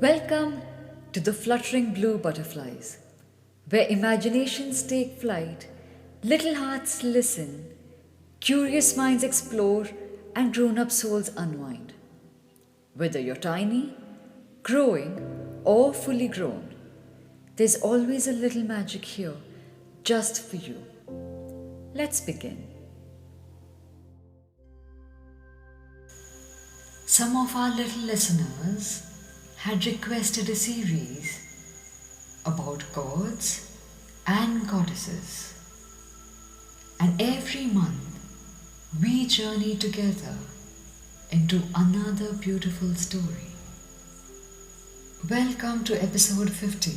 Welcome to the fluttering blue butterflies, where imaginations take flight, little hearts listen, curious minds explore, and grown up souls unwind. Whether you're tiny, growing, or fully grown, there's always a little magic here just for you. Let's begin. Some of our little listeners had requested a series about gods and goddesses, and every month we journey together into another beautiful story. Welcome to episode 15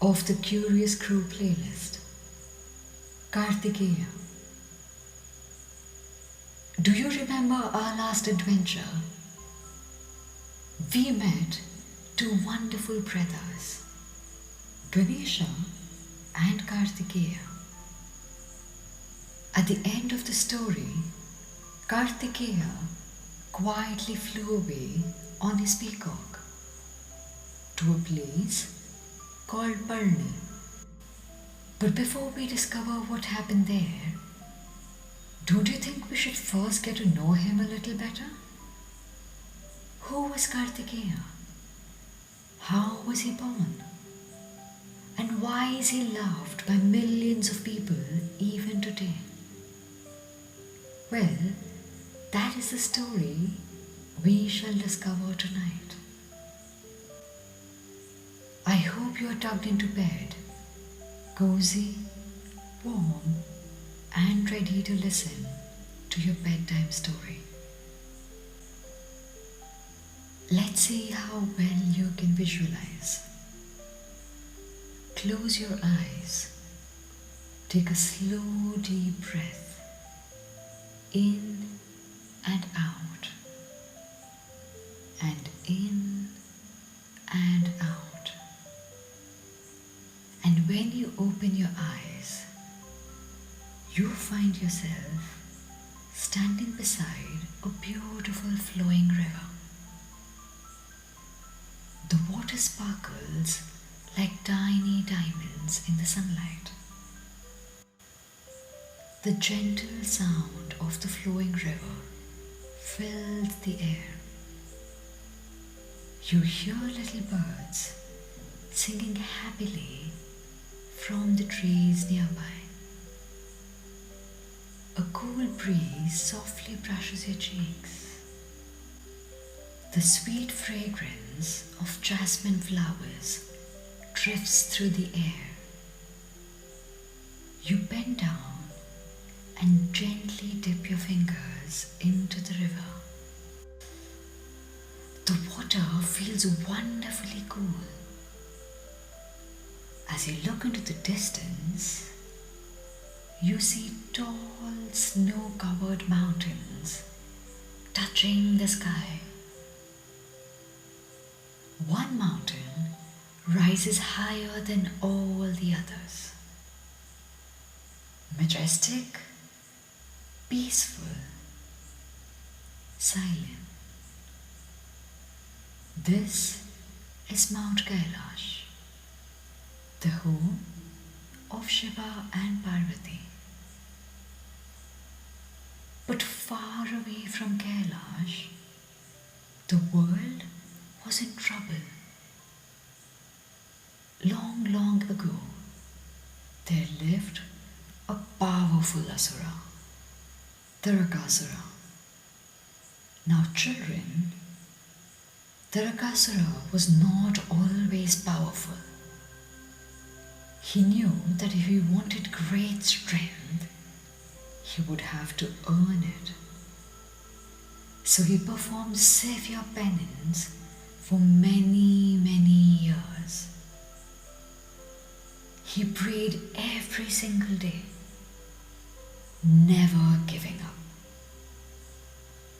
of the Curious Crew playlist, Kartikeya. Do you remember our last adventure? We met two wonderful brothers, Ganesha and Kartikeya. At the end of the story, Kartikeya quietly flew away on his peacock to a place called Palani. But before we discover what happened there, don't you think we should first get to know him a little better? Who was Kartikeya? How was he born? And why is he loved by millions of people even today? Well, that is the story we shall discover tonight. I hope you are tucked into bed, cozy, warm, and ready to listen to your bedtime story. Let's see how well you can visualize. Close your eyes. Take a slow, deep breath in and out, and in and out. And when you open your eyes, you find yourself standing beside a beautiful flowing river. The water sparkles like tiny diamonds in the sunlight. The gentle sound of the flowing river fills the air. You hear little birds singing happily from the trees nearby. A cool breeze softly brushes your cheeks. The sweet fragrance of jasmine flowers drifts through the air. You bend down and gently dip your fingers into the river. The water feels wonderfully cool. As you look into the distance, you see tall, snow-covered mountains touching the sky. One mountain rises higher than all the others. Majestic, peaceful, silent. This is Mount Kailash, the home of Shiva and Parvati. But far away from Kailash, the world was in trouble. Long, long ago, there lived a powerful asura, Tarakasura. Now children, Tarakasura was not always powerful. He knew that if he wanted great strength, he would have to earn it. So he performed severe penance for many, many years. He prayed every single day, never giving up.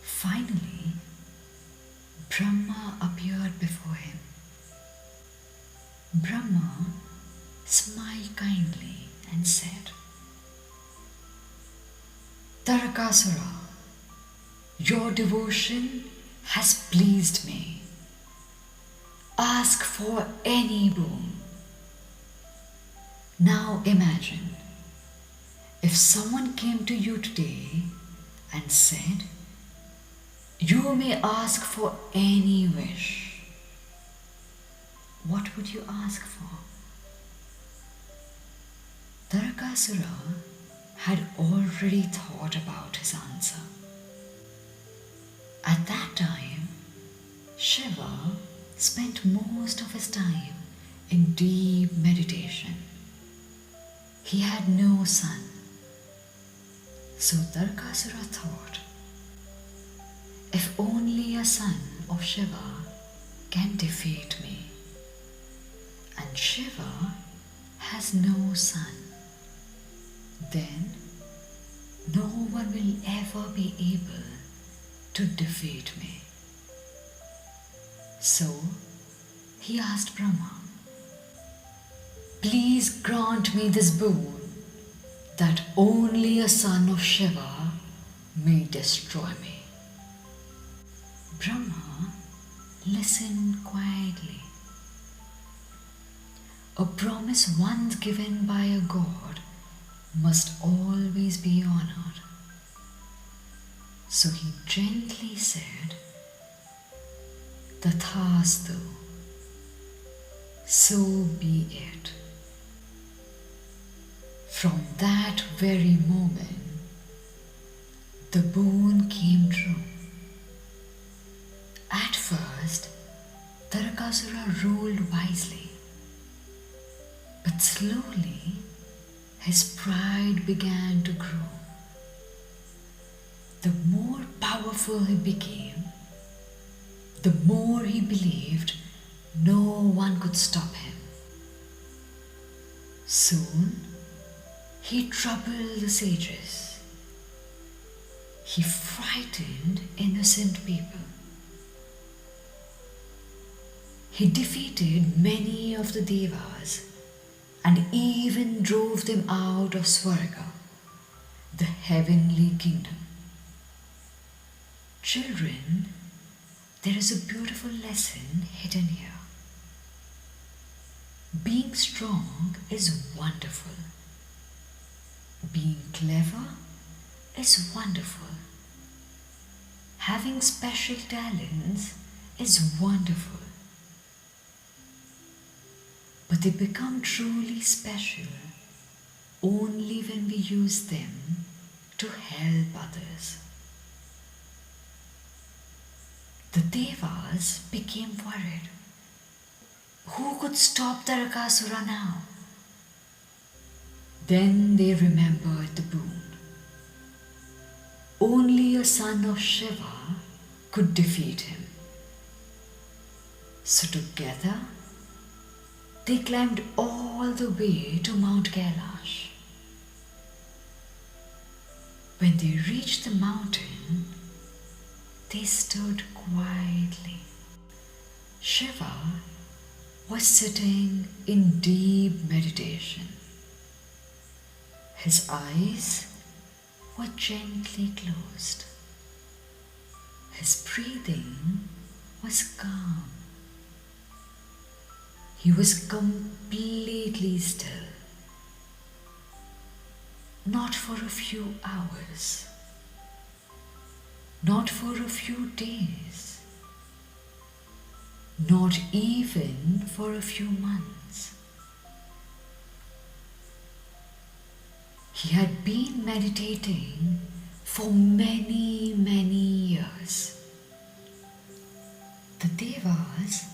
Finally, Brahma appeared before him. Brahma smiled kindly and said, Tarakasura, your devotion has pleased me. ask for any boon. Now imagine if someone came to you today and said, "You may ask for any wish." What would you ask for? Tarakasura had already thought about his answer. At that time, Shiva spent most of his time in deep meditation. He had no son. So Tarakasura thought, if only a son of Shiva can defeat me. And Shiva has no son. Then no one will ever be able to defeat me. So he asked Brahma, "Please grant me this boon that only a son of Shiva may destroy me." Brahma listened quietly. A promise once given by a god must always be honored. So he gently said, "Tathastu, so be it." From that very moment, the boon came true. At first, Tarakasura ruled wisely, but slowly his pride began to grow. The more powerful he became, the more he believed no one could stop him. Soon, he troubled the sages. He frightened innocent people. He defeated many of the devas and even drove them out of Swarga, the heavenly kingdom. Children, there is a beautiful lesson hidden here. Being strong is wonderful. Being clever is wonderful. Having special talents is wonderful. But they become truly special only when we use them to help others. The devas became worried. Who could stop Tarakasura now? Then they remembered the boon. Only a son of Shiva could defeat him. So together, they climbed all the way to Mount Kailash. When they reached the mountain, they stood quietly. Shiva was sitting in deep meditation. His eyes were gently closed. His breathing was calm. He was completely still. Not for a few hours, not for a few days, not even for a few months. He had been meditating for many, many years. The devas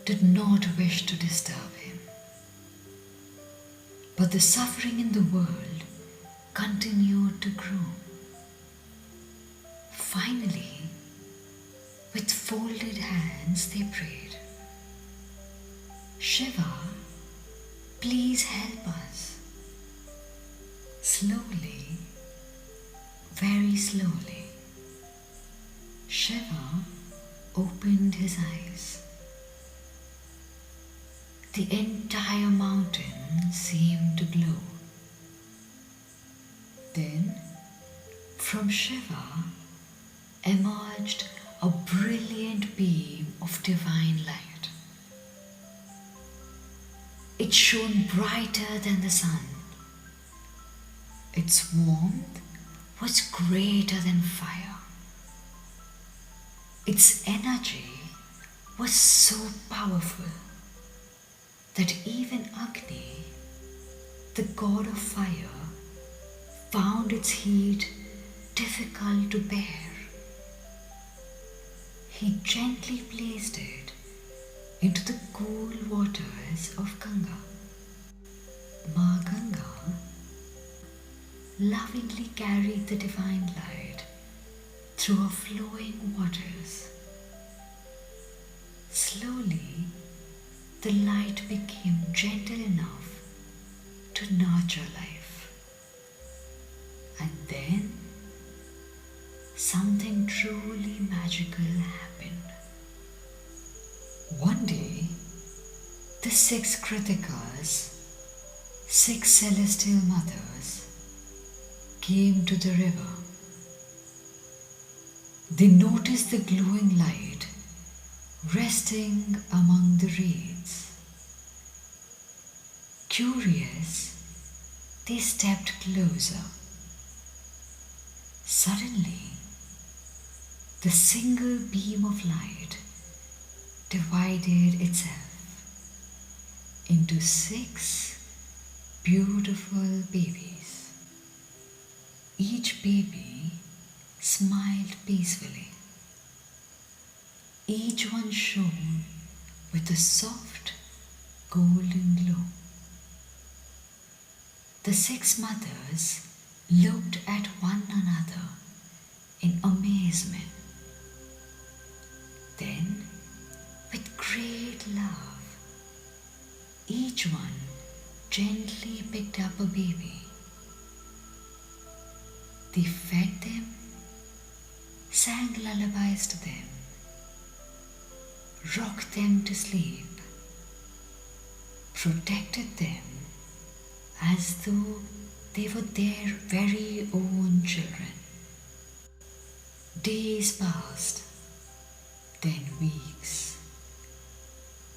did not wish to disturb him. But the suffering in the world continued to grow. Finally, with folded hands, they prayed, "Shiva, please help us." Slowly, very slowly, Shiva opened his eyes. The entire mountain seemed to glow. Then, from Shiva emerged a brilliant beam of divine light. It shone brighter than the sun. Its warmth was greater than fire. Its energy was so powerful that even Agni, the god of fire, found its heat difficult to bear. He gently placed it into the cool waters of Ganga. Ma Ganga lovingly carried the divine light through her flowing waters. Slowly, the light became gentle enough to nurture life. And then, something truly magical happened. One day, the 6 Krittikas, 6 celestial mothers, came to the river. They noticed the glowing light resting among the reeds. Curious, they stepped closer. Suddenly, the single beam of light divided itself into 6 beautiful babies. Each baby smiled peacefully. Each one shone with a soft golden glow. The 6 mothers looked at one another in amazement. Then, with great love, each one gently picked up a baby. They fed them, sang lullabies to them, rocked them to sleep, protected them as though they were their very own children. Days passed, then weeks.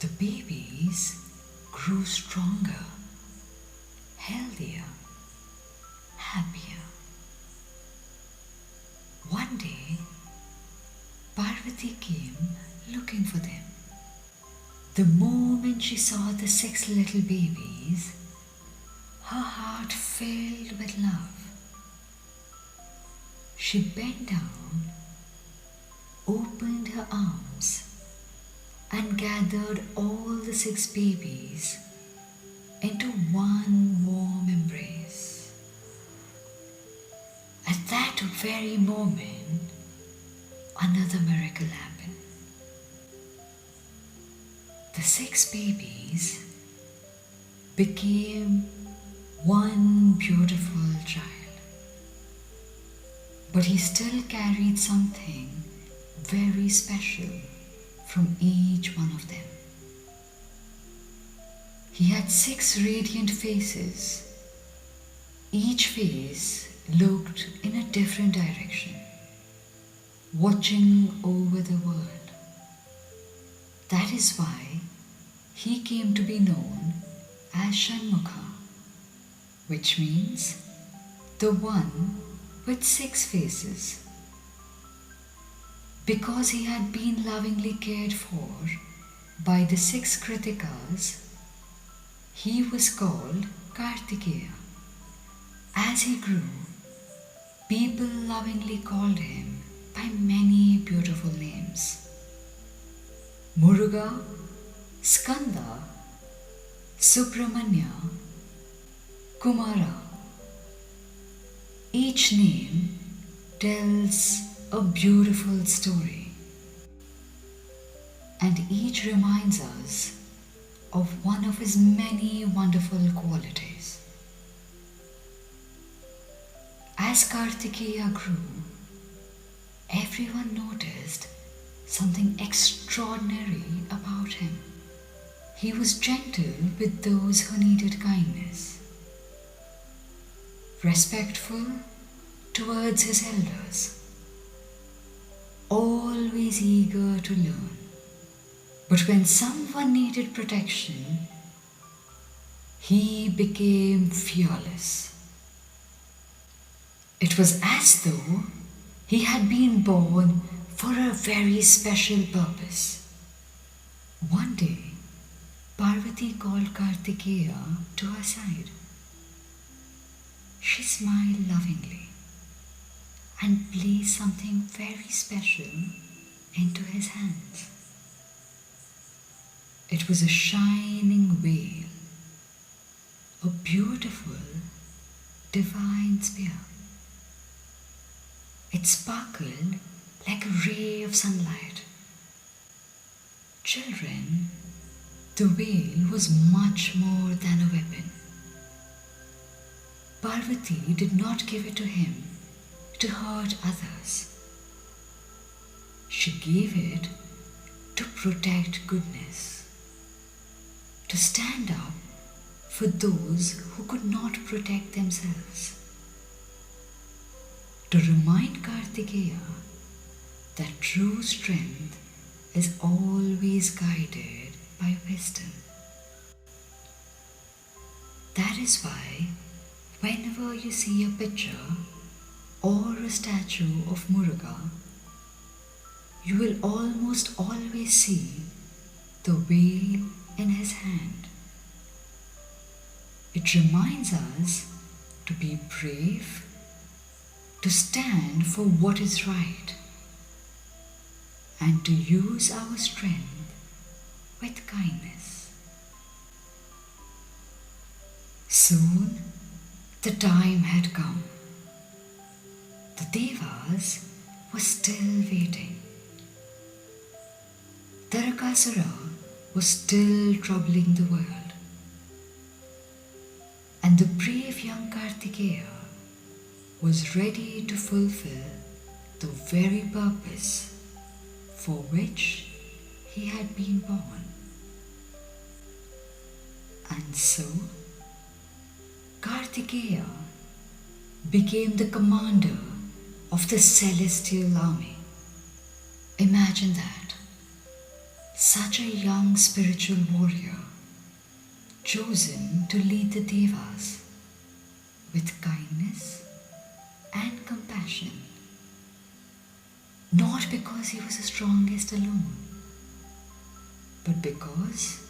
The babies grew stronger, healthier, happier. One day, Parvati came looking for them. The moment she saw the 6 little babies, her heart filled with love. She bent down, opened her arms, and gathered all the 6 babies into one warm embrace. At that very moment, another miracle happened. The 6 babies became one beautiful child. But he still carried something very special from each one of them. He had 6 radiant faces. Each face looked in a different direction, watching over the world. That is why he came to be known as Shanmukha, which means the one with 6 faces. Because he had been lovingly cared for by the 6 Krittikas, he was called Kartikeya. As he grew, people lovingly called him by many beautiful names: Muruga, Skanda, Subramanya, Kumara. Each name tells a beautiful story, and each reminds us of one of his many wonderful qualities. As Kartikeya grew, everyone noticed something extraordinary about him. He was gentle with those who needed kindness, respectful towards his elders, always eager to learn. But when someone needed protection, he became fearless. It was as though he had been born for a very special purpose. One day, Parvati called Kartikeya to her side. She smiled lovingly and placed something very special into his hands. It was a shining veil, a beautiful, divine spear. It sparkled like a ray of sunlight. Children, the veil was much more than a weapon. Parvati did not give it to him to hurt others. She gave it to protect goodness, to stand up for those who could not protect themselves, to remind Kartikeya that true strength is always guided by wisdom. That is why whenever you see a picture or a statue of Muruga, you will almost always see the veil in his hand. It reminds us to be brave, to stand for what is right, and to use our strength with kindness. Soon the time had come. The Devas were still waiting. Tarakasura was still troubling the world. And the brave young Kartikeya was ready to fulfill the very purpose for which he had been born. And so, Kartikeya became the commander of the celestial army. Imagine that. Such a young spiritual warrior, chosen to lead the Devas with kindness and compassion. Not because he was the strongest alone, but because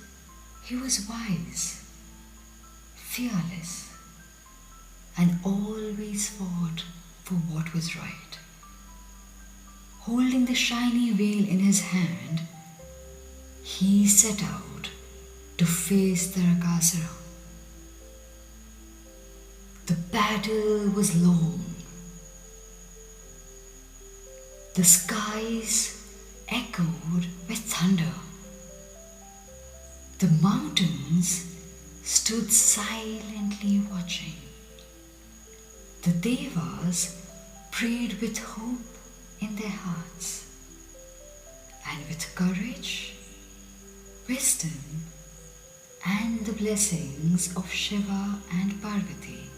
he was wise, fearless, and always fought for what was right. Holding the shiny veil in his hand, he set out to face Tarakasura. The battle was long. The skies echoed with thunder. The mountains stood silently watching. The Devas prayed with hope in their hearts, and with courage, wisdom, and the blessings of Shiva and Parvati,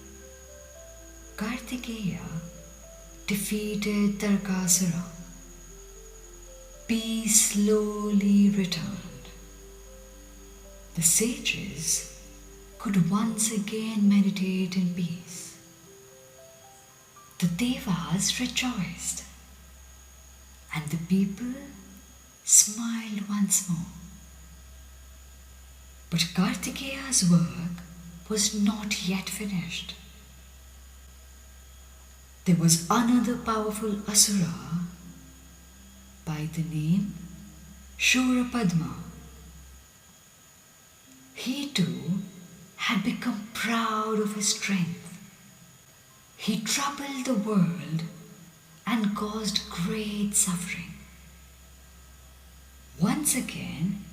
Kartikeya defeated Tarakasura. Peace slowly returned. The sages could once again meditate in peace. The Devas rejoiced, and the people smiled once more. But Kartikeya's work was not yet finished. There was another powerful Asura by the name Shurapadma. He too had become proud of his strength. He troubled the world and caused great suffering. Once again,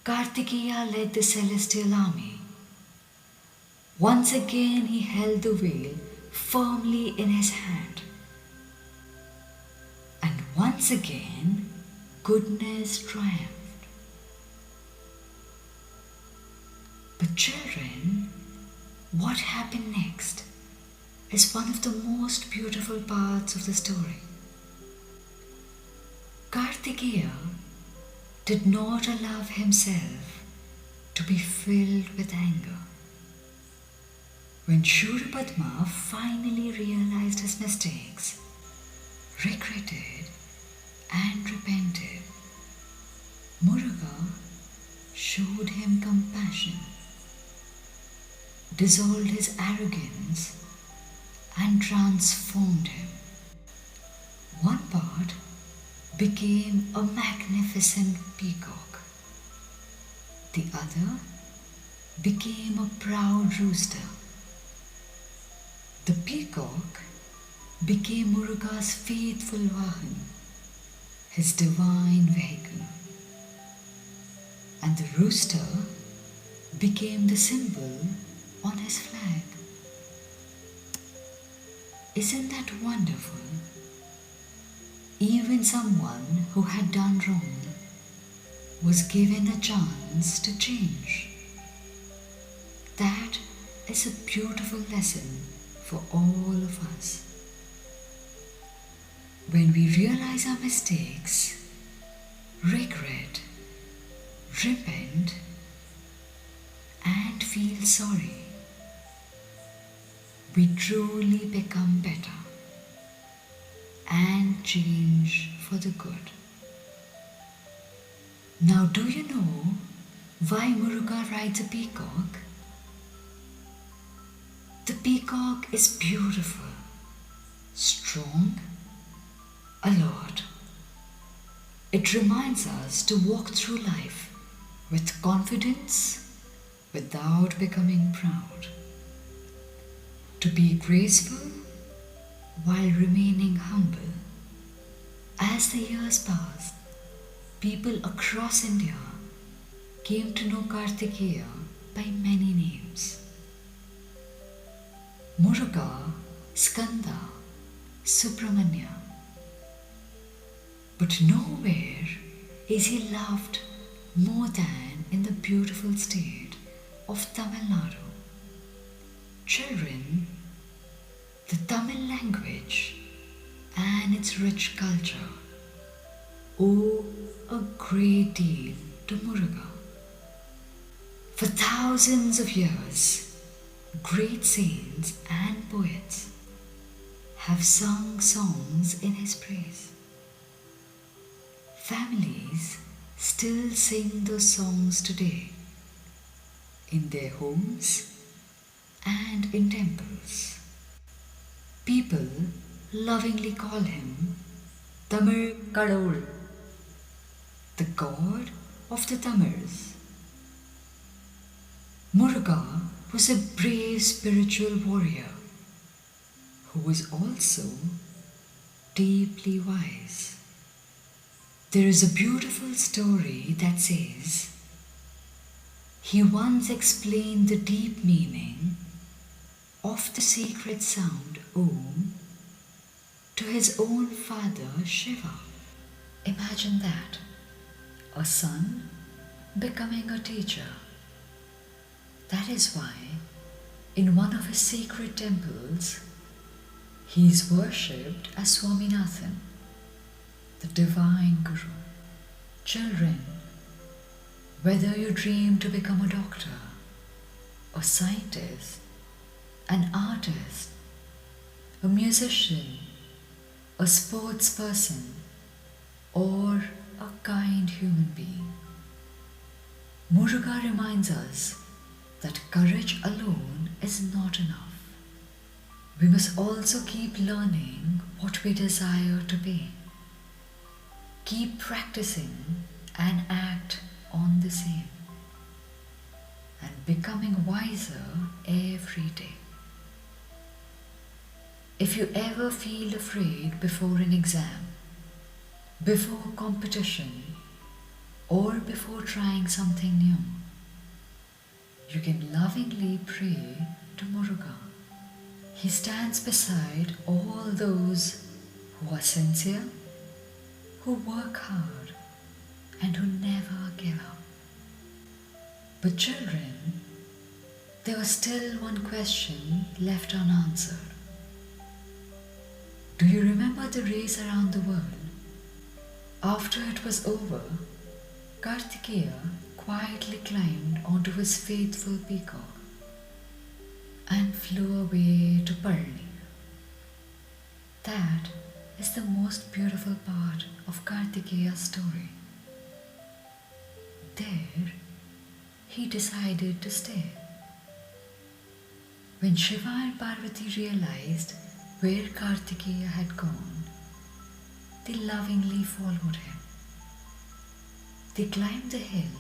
Kartikeya led the celestial army. Once again he held the veil firmly in his hand. And once again, goodness triumphed. But children, what happened next is one of the most beautiful parts of the story. Kartikeya did not allow himself to be filled with anger. When Shurapadma finally realized his mistakes, regretted and repented, Muruga showed him compassion, dissolved his arrogance and transformed him. One part became a magnificent peacock. The other became a proud rooster. The peacock became Muruga's faithful Vahan, his divine vehicle. And the rooster became the symbol on his flag. Isn't that wonderful? Even someone who had done wrong was given a chance to change. That is a beautiful lesson for all of us. When we realize our mistakes, regret, repent, and feel sorry, we truly become better and change for the good. Now, do you know why Muruga rides a peacock? The peacock is beautiful, strong, alert. It reminds us to walk through life with confidence without becoming proud, to be graceful while remaining humble. As the years passed, people across India came to know Kartikeya by many names. Muruga, Skanda, Subramanya. But nowhere is he loved more than in the beautiful state of Tamil Nadu. Children, the Tamil language and its rich culture owe a great deal to Muruga. For thousands of years, great saints and poets have sung songs in his praise. Families still sing those songs today in their homes and in temples. People lovingly call him Tamil Kadavul, the god of the Tamils. Muruga was a brave spiritual warrior who was also deeply wise. There is a beautiful story that says he once explained the deep meaning of the sacred sound Om to his own father Shiva. Imagine that, a son becoming a teacher. That is why in one of his sacred temples he is worshipped as Swaminathan, the divine Guru. Children, whether you dream to become a doctor, a scientist, an artist, a musician, a sports person, or a kind human being, Muruga reminds us that courage alone is not enough. We must also keep learning what we desire to be. Keep practicing and act on the same, and becoming wiser every day. If you ever feel afraid before an exam, before competition, or before trying something new, you can lovingly pray to Muruga. He stands beside all those who are sincere, who work hard, and who never give up. But children, there was still one question left unanswered. Do you remember the race around the world? After it was over, Kartikeya quietly climbed onto his faithful peacock and flew away to Palani. That is the most beautiful part of Kartikeya's story. There, he decided to stay. When Shiva and Parvati realized where Kartikeya had gone, they lovingly followed him. They climbed the hill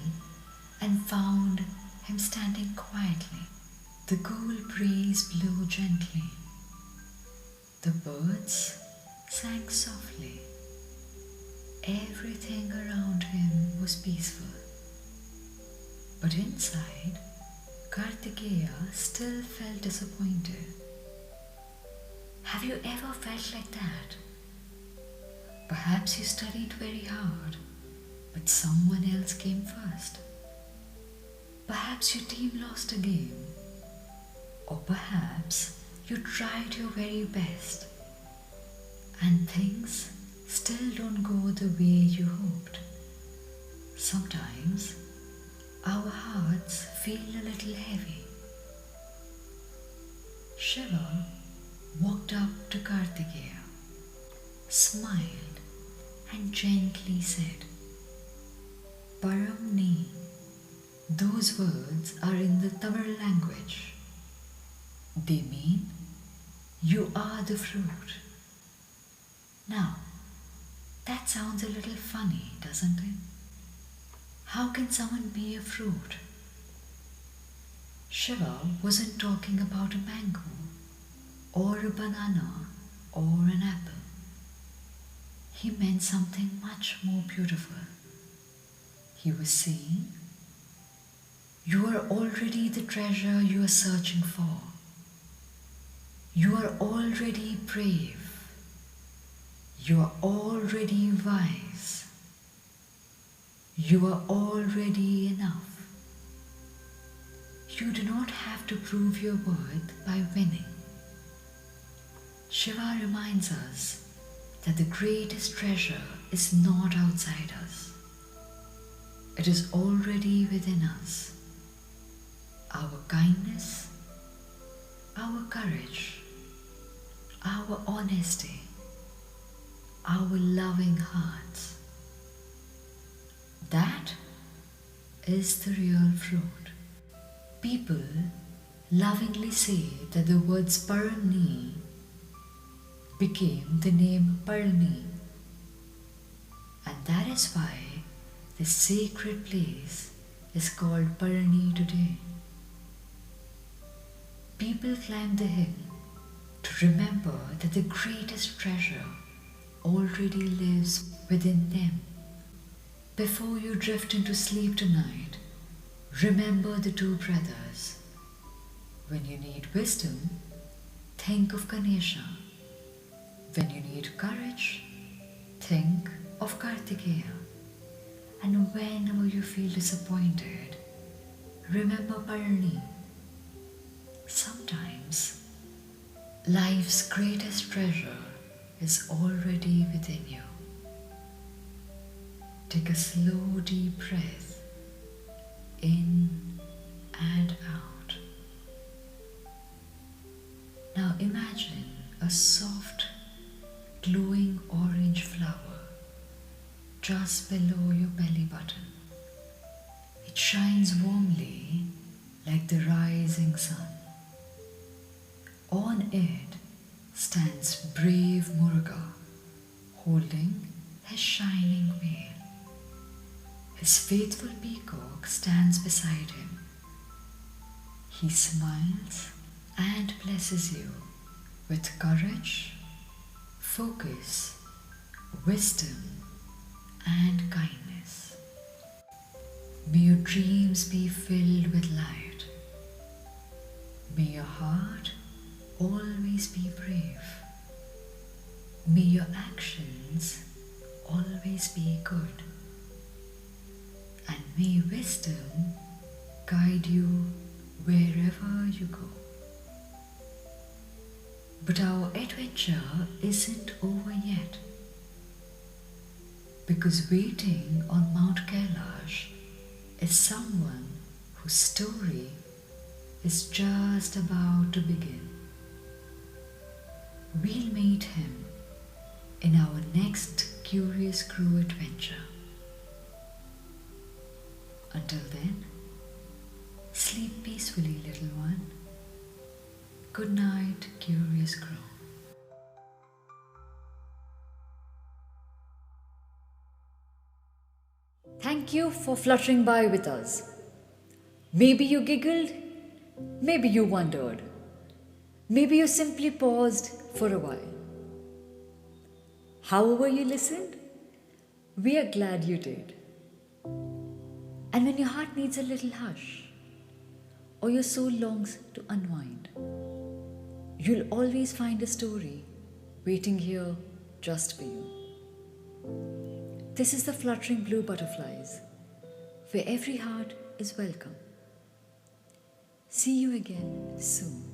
and found him standing quietly. The cool breeze blew gently. The birds sang softly. Everything around him was peaceful. But inside, Kartikeya still felt disappointed. Have you ever felt like that? Perhaps you studied very hard, but someone else came first. Perhaps your team lost a game, or perhaps you tried your very best, and things still don't go the way you hoped. Sometimes our hearts feel a little heavy. Shiva walked up to Kartikeya, smiled and gently said, Param ni. Those words are in the Tamil language. They mean, you are the fruit. Now, that sounds a little funny, doesn't it? How can someone be a fruit? Shiva wasn't talking about a mango, or a banana, or an apple. He meant something much more beautiful. He was saying, you are already the treasure you are searching for. You are already brave. You are already wise. You are already enough. You do not have to prove your worth by winning. Shiva reminds us that the greatest treasure is not outside us. It is already within us. Our kindness, our courage, our honesty, our loving hearts. That is the real fruit. People lovingly say that the words Parani became the name Palani, and that is why this sacred place is called Palani today. People climb the hill to remember that the greatest treasure already lives within them. Before you drift into sleep tonight, remember the two brothers. When you need wisdom, think of Ganesha. When you need courage, think of Kartikeya. And whenever you feel disappointed, remember Palani. Sometimes, life's greatest treasure is already within you. Take a slow, deep breath in and out. Now imagine a soft, glowing orange flower just below your belly button. It shines warmly like the rising sun. On it stands brave Muruga, holding his shining veil. His faithful peacock stands beside him. He smiles and blesses you with courage, focus, wisdom, and kindness. May your dreams be filled with light. May your heart always be brave. May your actions always be good. And may wisdom guide you wherever you go. But our adventure isn't over yet, because waiting on Mount Kailash is someone whose story is just about to begin. We'll meet him in our next Curious Crew adventure. Until then, sleep peacefully, little one. Good night, Curious Crew. Thank you for fluttering by with us. Maybe you giggled, maybe you wondered, maybe you simply paused for a while. However, you listened, we are glad you did. And when your heart needs a little hush, or your soul longs to unwind, you'll always find a story waiting here just for you. This is the Fluttering Blue Butterflies, where every heart is welcome. See you again soon.